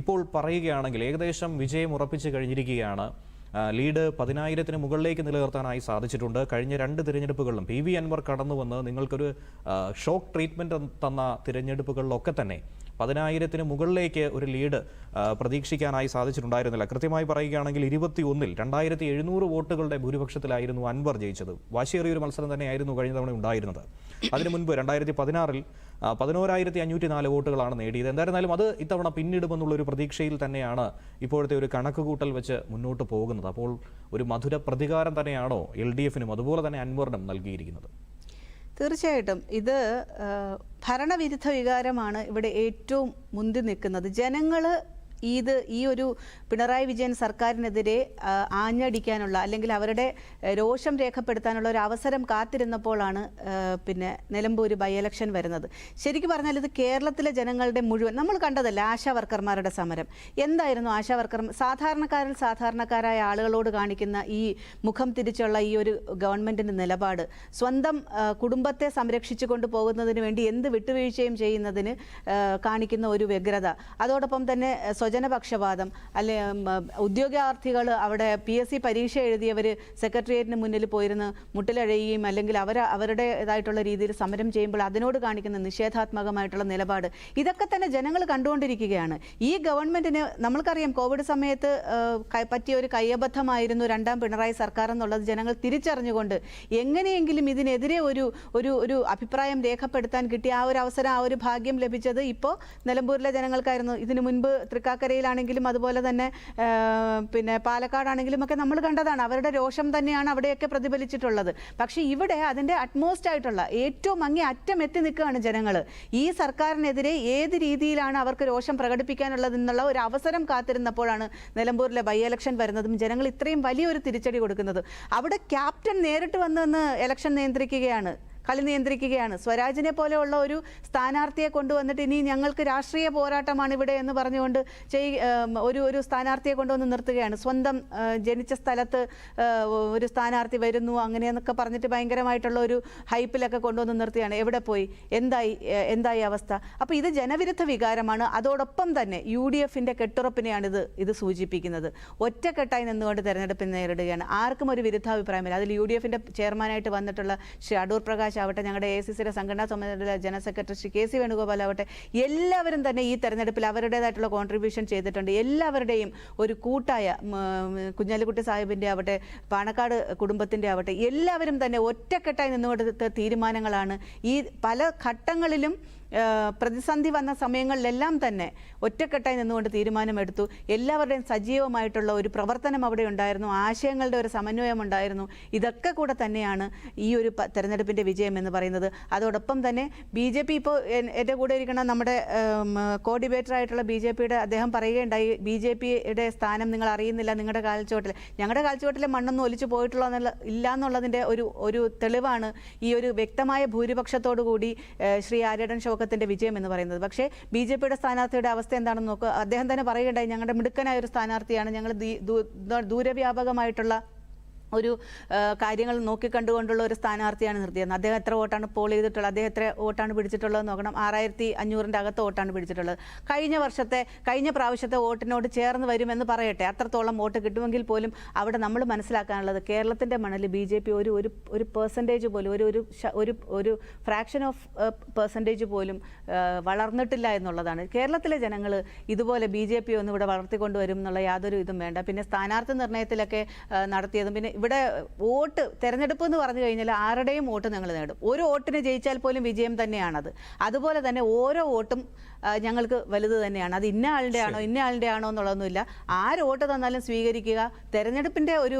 ഇപ്പോൾ പറയുകയാണെങ്കിൽ ഏകദേശം വിജയം ഉറപ്പിച്ചു കഴിഞ്ഞിരിക്കുകയാണ്. ലീഡ് 10,000-ന് മുകളിലേക്ക് നിലനിർത്താനായി സാധിച്ചിട്ടുണ്ട്. കഴിഞ്ഞ 2 തിരഞ്ഞെടുപ്പുകളിലും PV അൻവർ കടന്നു വന്ന് നിങ്ങൾക്കൊരു ഷോക്ക് ട്രീറ്റ്മെൻറ്റ് തന്ന തിരഞ്ഞെടുപ്പുകളിലൊക്കെ തന്നെ 10,000-ന് മുകളിലേക്ക് ഒരു ലീഡ് പ്രതീക്ഷിക്കാനായി സാധിച്ചിട്ടുണ്ടായിരുന്നില്ല. കൃത്യമായി പറയുകയാണെങ്കിൽ 21-ൽ 2,700 വോട്ടുകളുടെ ഭൂരിപക്ഷത്തിലായിരുന്നു അൻവർ ജയിച്ചത്. വാശിയേറിയൊരു മത്സരം തന്നെയായിരുന്നു കഴിഞ്ഞ തവണ ഉണ്ടായിരുന്നത്. അതിനു മുൻപ് 2016-ൽ 11,504 വോട്ടുകളാണ് നേടിയത്. എന്തായിരുന്നാലും അത് ഇത്തവണ പിന്നിടുമെന്നുള്ളൊരു പ്രതീക്ഷയിൽ തന്നെയാണ് ഇപ്പോഴത്തെ ഒരു കണക്കുകൂട്ടൽ വെച്ച് മുന്നോട്ട് പോകുന്നത്. അപ്പോൾ ഒരു മധുര പ്രതികാരം തന്നെയാണോ LDF-നും അതുപോലെ തന്നെ അൻവറിനും നൽകിയിരിക്കുന്നത്? തീർച്ചയായിട്ടും ഇത് ഭരണവിരുദ്ധ വികാരമാണ് ഇവിടെ ഏറ്റവും മുന്തി നിൽക്കുന്നത്. ജനങ്ങൾ ഈ ഒരു പിണറായി വിജയൻ സർക്കാരിനെതിരെ ആഞ്ഞടിക്കാനുള്ള അല്ലെങ്കിൽ അവരുടെ രോഷം രേഖപ്പെടുത്താനുള്ള ഒരു അവസരം കാത്തിരുന്നപ്പോഴാണ് പിന്നെ നിലമ്പൂർ ബൈ ഇലക്ഷൻ വരുന്നത്. ശരിക്കും പറഞ്ഞാൽ ഇത് കേരളത്തിലെ ജനങ്ങളുടെ മുഴുവൻ നമ്മൾ കണ്ടതല്ല. ആശാ വർക്കർമാരുടെ സമരം എന്തായിരുന്നു? ആശാ വർക്കർ സാധാരണക്കാരായ ആളുകളോട് കാണിക്കുന്ന ഈ മുഖം തിരിച്ചുള്ള ഈ ഒരു ഗവൺമെൻറ്റിൻ്റെ നിലപാട്, സ്വന്തം കുടുംബത്തെ സംരക്ഷിച്ചു കൊണ്ട് പോകുന്നതിന് വേണ്ടി എന്ത് വിട്ടുവീഴ്ചയും ചെയ്യുന്നതിന് കാണിക്കുന്ന ഒരു വ്യഗ്രത, അതോടൊപ്പം തന്നെ സ്വജനപക്ഷപാതം, അല്ലെ ഉദ്യോഗാർത്ഥികൾ അവിടെ PSC പരീക്ഷ എഴുതിയവർ സെക്രട്ടേറിയറ്റിന് മുന്നിൽ പോയിരുന്ന് മുട്ടിലഴയുകയും അല്ലെങ്കിൽ അവരുടേതായിട്ടുള്ള രീതിയിൽ സമരം ചെയ്യുമ്പോൾ അതിനോട് കാണിക്കുന്ന നിഷേധാത്മകമായിട്ടുള്ള നിലപാട്, ഇതൊക്കെ തന്നെ ജനങ്ങൾ കണ്ടുകൊണ്ടിരിക്കുകയാണ്. ഈ ഗവൺമെൻറ്റിന് നമ്മൾക്കറിയാം കോവിഡ് സമയത്ത് പറ്റിയ ഒരു കയ്യബദ്ധമായിരുന്നു 2ാം പിണറായി സർക്കാർ എന്നുള്ളത് ജനങ്ങൾ തിരിച്ചറിഞ്ഞുകൊണ്ട് എങ്ങനെയെങ്കിലും ഇതിനെതിരെ ഒരു അഭിപ്രായം രേഖപ്പെടുത്താൻ കിട്ടിയ ആ ഒരു അവസരം, ആ ഒരു ഭാഗ്യം ലഭിച്ചത് ഇപ്പോൾ നിലമ്പൂരിലെ ജനങ്ങൾക്കായിരുന്നു. ഇതിനു മുൻപ് തൃക്കാക്കരയിലാണെങ്കിലും അതുപോലെ തന്നെ പിന്നെ പാലക്കാടാണെങ്കിലും ഒക്കെ നമ്മൾ കണ്ടതാണ്. അവരുടെ രോഷം തന്നെയാണ് അവിടെയൊക്കെ പ്രതിഫലിച്ചിട്ടുള്ളത്. പക്ഷേ ഇവിടെ അതിൻ്റെ അറ്റ്മോസ്റ്റ് ആയിട്ടുള്ള ഏറ്റവും അങ്ങേ അറ്റം എത്തി നിൽക്കുകയാണ് ജനങ്ങൾ. ഈ സർക്കാരിനെതിരെ ഏത് രീതിയിലാണ് അവർക്ക് രോഷം പ്രകടിപ്പിക്കാനുള്ളതെന്നുള്ള ഒരു അവസരം കാത്തിരുന്നപ്പോഴാണ് നിലമ്പൂരിലെ ബൈ ഇലക്ഷൻ വരുന്നതും ജനങ്ങൾ ഇത്രയും വലിയൊരു തിരിച്ചടി കൊടുക്കുന്നത്. അവിടെ ക്യാപ്റ്റൻ നേരിട്ട് വന്ന് ഇലക്ഷൻ നിയന്ത്രിക്കുകയാണ്, കളി നിയന്ത്രിക്കുകയാണ്. സ്വരാജിനെ പോലെയുള്ള ഒരു സ്ഥാനാർത്ഥിയെ കൊണ്ടുവന്നിട്ട് ഇനി ഞങ്ങൾക്ക് രാഷ്ട്രീയ പോരാട്ടമാണ് ഇവിടെ എന്ന് പറഞ്ഞുകൊണ്ട് ഒരു സ്ഥാനാർത്ഥിയെ കൊണ്ടുവന്ന് നിർത്തുകയാണ്. സ്വന്തം ജനിച്ച സ്ഥലത്ത് ഒരു സ്ഥാനാർത്ഥി വരുന്നു അങ്ങനെയെന്നൊക്കെ പറഞ്ഞിട്ട് ഭയങ്കരമായിട്ടുള്ള ഒരു ഹൈപ്പിലൊക്കെ കൊണ്ടുവന്ന് നിർത്തുകയാണ്. എവിടെ പോയി? എന്തായി അവസ്ഥ? അപ്പോൾ ഇത് ജനവിരുദ്ധ വികാരമാണ്. അതോടൊപ്പം തന്നെ UDF-ന്റെ കെട്ടുറപ്പിനെയാണ് ഇത് സൂചിപ്പിക്കുന്നത്. ഒറ്റക്കെട്ടായി നിന്നുകൊണ്ട് തെരഞ്ഞെടുപ്പിനെ നേരിടുകയാണ്. ആർക്കും ഒരു വിരുദ്ധാഭിപ്രായമില്ല. അതിൽ UDF-ന്റെ ചെയർമാനായിട്ട് വന്നിട്ടുള്ള ശ്രീ അടൂർ പ്രകാശ് ആവട്ടെ, ഞങ്ങളുടെ ACCയുടെ സംഘടനാ സമിതിയുടെ general secretary Shri KC Venugopal ആവട്ടെ, എല്ലാവരും തന്നെ ഈ തെരഞ്ഞെടുപ്പിൽ അവരുടേതായിട്ടുള്ള കോൺട്രിബ്യൂഷൻ ചെയ്തിട്ടുണ്ട്. എല്ലാവരുടെയും ഒരു കൂട്ടായ കുഞ്ഞാലിക്കുട്ടി സാഹിബിൻ്റെ ആവട്ടെ, പാണക്കാട് കുടുംബത്തിൻ്റെ ആവട്ടെ, എല്ലാവരും തന്നെ ഒറ്റക്കെട്ടായി നിന്നുകൊടുത്ത തീരുമാനങ്ങളാണ്. ഈ പല ഘട്ടങ്ങളിലും പ്രതിസന്ധി വന്ന സമയങ്ങളിലെല്ലാം തന്നെ ഒറ്റക്കെട്ടായി നിന്നുകൊണ്ട് തീരുമാനമെടുത്തു. എല്ലാവരുടെയും സജീവമായിട്ടുള്ള ഒരു പ്രവർത്തനം അവിടെ ഉണ്ടായിരുന്നു. ആശയങ്ങളുടെ ഒരു സമന്വയം ഉണ്ടായിരുന്നു. ഇതൊക്കെ കൂടെ തന്നെയാണ് ഈ ഒരു തെരഞ്ഞെടുപ്പിൻ്റെ വിജയം എന്ന് പറയുന്നത്. അതോടൊപ്പം തന്നെ BJP ഇപ്പോൾ എൻ്റെ കൂടെ ഇരിക്കുന്ന നമ്മുടെ കോ-ഡിബേറ്ററായിട്ടുള്ള BJPയുടെ അദ്ദേഹം പറയുകയുണ്ടായി, BJPയുടെ സ്ഥാനം നിങ്ങൾ അറിയുന്നില്ല, നിങ്ങളുടെ കാൽച്ചുവട്ടിൽ. ഞങ്ങളുടെ കാൽച്ചുവട്ടിലെ മണ്ണൊന്നും ഒലിച്ചു ഇല്ല എന്നുള്ളതിൻ്റെ ഒരു തെളിവാണ് ഈ ഒരു വ്യക്തമായ ഭൂരിപക്ഷത്തോടു കൂടി ശ്രീ ആര്യടൻ ഷൗക്കത്തിന്റെ വിജയം എന്ന് പറയുന്നത്. പക്ഷേ BJPയുടെ സ്ഥാനാർത്ഥിയുടെ അവസ്ഥ എന്താണെന്ന് നോക്കുക. അദ്ദേഹം തന്നെ പറയുകയുണ്ടായി, ഞങ്ങളുടെ മിടുക്കനായ ഒരു സ്ഥാനാർത്ഥിയാണ്, ഞങ്ങൾ ദൂരവ്യാപകമായിട്ടുള്ള ഒരു കാര്യങ്ങൾ നോക്കിക്കണ്ടുകൊണ്ടുള്ള ഒരു സ്ഥാനാർത്ഥിയാണ് നിർത്തിയത്. അദ്ദേഹം എത്ര വോട്ടാണ് പോൾ ചെയ്തിട്ടുള്ളത്, അദ്ദേഹം എത്ര വോട്ടാണ് പിടിച്ചിട്ടുള്ളത് നോക്കണം. 6,500-ന്റെ അകത്ത് വോട്ടാണ് പിടിച്ചിട്ടുള്ളത്. കഴിഞ്ഞ പ്രാവശ്യത്തെ വോട്ടിനോട് ചേർന്ന് വരുമെന്ന് പറയട്ടെ, അത്രത്തോളം വോട്ട് കിട്ടുമെങ്കിൽ പോലും അവിടെ നമ്മൾ മനസ്സിലാക്കാനുള്ളത് കേരളത്തിൻ്റെ മണ്ണിൽ BJP ഒരു പെർസെൻറ്റേജ് പോലും ഒരു ഫ്രാക്ഷൻ ഓഫ് പെർസെൻറ്റേജ് പോലും വളർന്നിട്ടില്ല എന്നുള്ളതാണ്. കേരളത്തിലെ ജനങ്ങൾ ഇതുപോലെ BJP ഒന്നും ഇവിടെ വളർത്തിക്കൊണ്ടുവരും എന്നുള്ള യാതൊരു ഇതും വേണ്ട. പിന്നെ സ്ഥാനാർത്ഥി നിർണയത്തിലൊക്കെ നടത്തിയതും പിന്നെ ഇവിടെ വോട്ട് തെരഞ്ഞെടുപ്പ് എന്ന് പറഞ്ഞു കഴിഞ്ഞാൽ ആരുടെയും വോട്ട് ഞങ്ങൾ നേടും. ഒരു വോട്ടിന് ജയിച്ചാൽ പോലും വിജയം തന്നെയാണത്. അതുപോലെ തന്നെ ഓരോ വോട്ടും ഞങ്ങൾക്ക് വലുത് തന്നെയാണ്. അത് ഇന്ന ആളുടെ ആണോ എന്നുള്ളതൊന്നുമില്ല. ആര് വോട്ട് തന്നാലും സ്വീകരിക്കുക. തെരഞ്ഞെടുപ്പിൻ്റെ ഒരു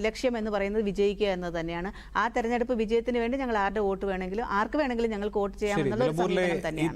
ലക്ഷ്യം എന്ന് പറയുന്നത് വിജയിക്കുക എന്നത് തന്നെയാണ്. ആ തെരഞ്ഞെടുപ്പ് വിജയത്തിന് വേണ്ടി ഞങ്ങൾ ആർക്ക് വേണമെങ്കിലും ഞങ്ങൾക്ക് വോട്ട് ചെയ്യാമെന്നുള്ള ഒരു സമീപനം തന്നെയാണ്.